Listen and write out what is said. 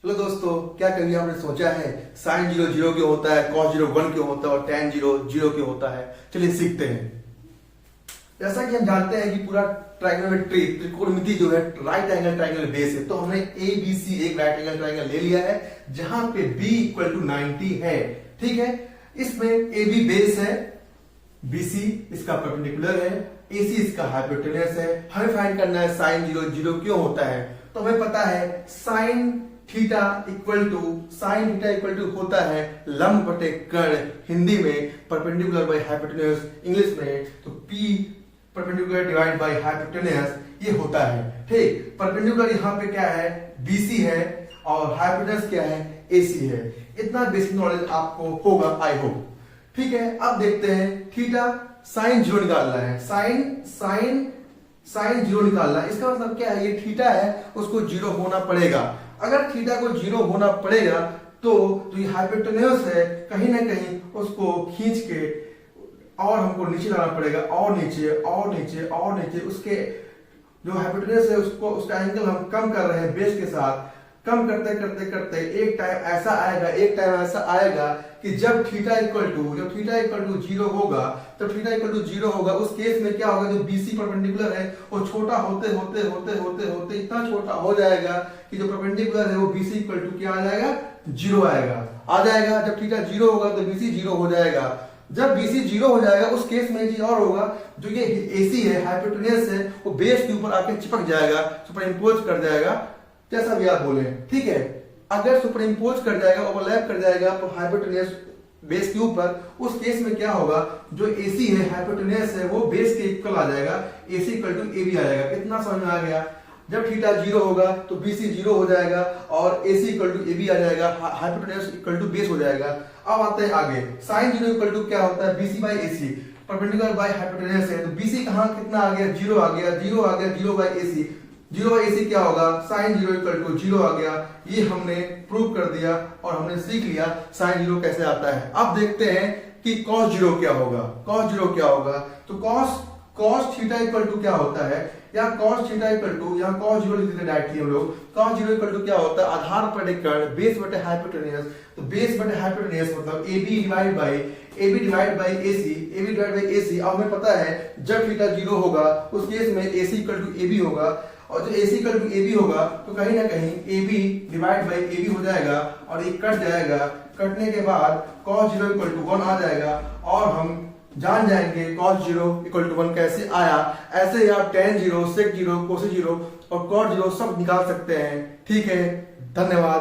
Hello दोस्तों, क्या कभी आपने सोचा है साइन जीरो जीरो क्यों होता है, कॉस जीरो वन क्यों होता है और टेन जीरो जीरो क्यों होता है? चलिए सीखते हैं। जैसा कि हम जानते हैं कि पूरा ट्राइगोनोमेट्री त्रिकोणमिति जो है राइट एंगल ट्राइंगल बेस है, तो हमने ए बी सी एक राइट एंगल ट्राइंगल ले लिया है जहां पे बी इक्वल टू 90 है। ठीक है, इसमें ए बी बेस है, बीसी इसका परपेंडिकुलर है, एसी इसका हाइपोटेन्यूस है। हमें फाइंड करना है साइन जीरो जीरो क्यों होता है। तो हमें पता है साइन थीटा इक्वल टू होता है लंब बटे कर्ण, हिंदी में परपेंडिकुलर बाय हाइपोटेन्यूस, इंग्लिश में तो P perpendicular divide by hypotenuse ये होता है। ठीक, परपेंडिकुलर यहाँ पे क्या है, बीसी है और हाइपोटेन्यूस क्या है, एसी है। इतना बेसिक नॉलेज आपको होगा आई होप। ठीक है, अब देखते हैं थीटा साइन जीरो निकालना है, साइन जीरो निकालना है। इसका मतलब क्या है, ये थीटा है उसको जीरो होना पड़ेगा। अगर थीटा को जीरो होना पड़ेगा तो ये हाइपोटेन्यूस है, कहीं ना कहीं उसको खींच के और हमको नीचे लाना पड़ेगा, और नीचे और नीचे और नीचे। उसके जो हाइपोटेन्यूस है उसका एंगल हम कम कर रहे हैं बेस के साथ। कम करते करते करते एक टाइम ऐसा आएगा कि जब थीटा इक्वल टू जीरो होगा, तब थीटा इक्वल टू जीरो होगा। उस केस में क्या होगा, जो बीसी परपेंडिकुलर है वो छोटा होते होते होते होते होते इतना छोटा हो जाएगा कि जो परपेंडिकुलर है वो बीसी इक्वल टू क्या आ जाएगा, जीरो आ जाएगा। जब थीटा जीरो होगा तो बीसी जीरो हो जाएगा। जब बीसी जीरो हो जाएगा उस केस में चीज और होगा, जो ये एसी है हाइपोटेन्यूस है वो बेस के ऊपर आके चिपक जाएगा, सुपर इम्पोज कर जाएगा, जैसा भी आप बोले। ठीक है, अगर सुपर इम्पोज कर जाएगा, ओवरलैप कर जाएगा तो हाइपोटेन्यूस बेस के ऊपर, उस केस में क्या होगा, जो एसी है हाइपोटेन्यूस है वो बेस के इक्वल आ जाएगा, एसी इक्वल टू एबी आ जाएगा। कितना समझ में आ गया? जब थीटा जीरो होगा तो बीसी जीरो हो जाएगा और एसी इक्वल टू एबी आ जाएगा, हाइपोटेन्यूस इक्वल टू बेस हो जाएगा। अब आते हैं आगे, साइन जीरो इक्वल टू क्या होता है, BC by AC, perpendicular by hypotenuse है तो बीसी कहां कितना आ गया, जीरो आ गया, zero by AC. Zero by AC क्या होगा, sine zero equal to zero आ गया। ये हमने प्रूव कर दिया और हमने सीख लिया साइन जीरो कैसे आता है। अब देखते हैं कि कॉस जीरो क्या होगा। तो कॉस थीटा इक्वल टू क्या होता है, या कॉस थीटा इक्वल टू, यहाँ कॉस जीरो लिख देते डायरेक्टली हम लोग। कॉस जीरो इक्वल टू क्या होता है, आधार पर कर्ण बेस बटे हाइपोटेन्यूस। तो बेस बटे हाइपोटेन्यूस मतलब AB डिवाइड बाय AC। अब हमें पता है जब थीटा जीरो होगा उस केस में AC इक्वल टू AB होगा, और जो AC इक्वल टू AB होगा तो कहीं ना कहीं AB डिवाइड बाय AB हो जाएगा और ये कट जाएगा। कटने के बाद cos जीरो इक्वल टू 1 आ जाएगा और हम जान जाएंगे cos जीरो इक्वल टू 1 कैसे आया। ऐसे ही आप tan zero, sec zero, cos zero और cot जीरो सब निकाल सकते हैं। ठीक है, धन्यवाद।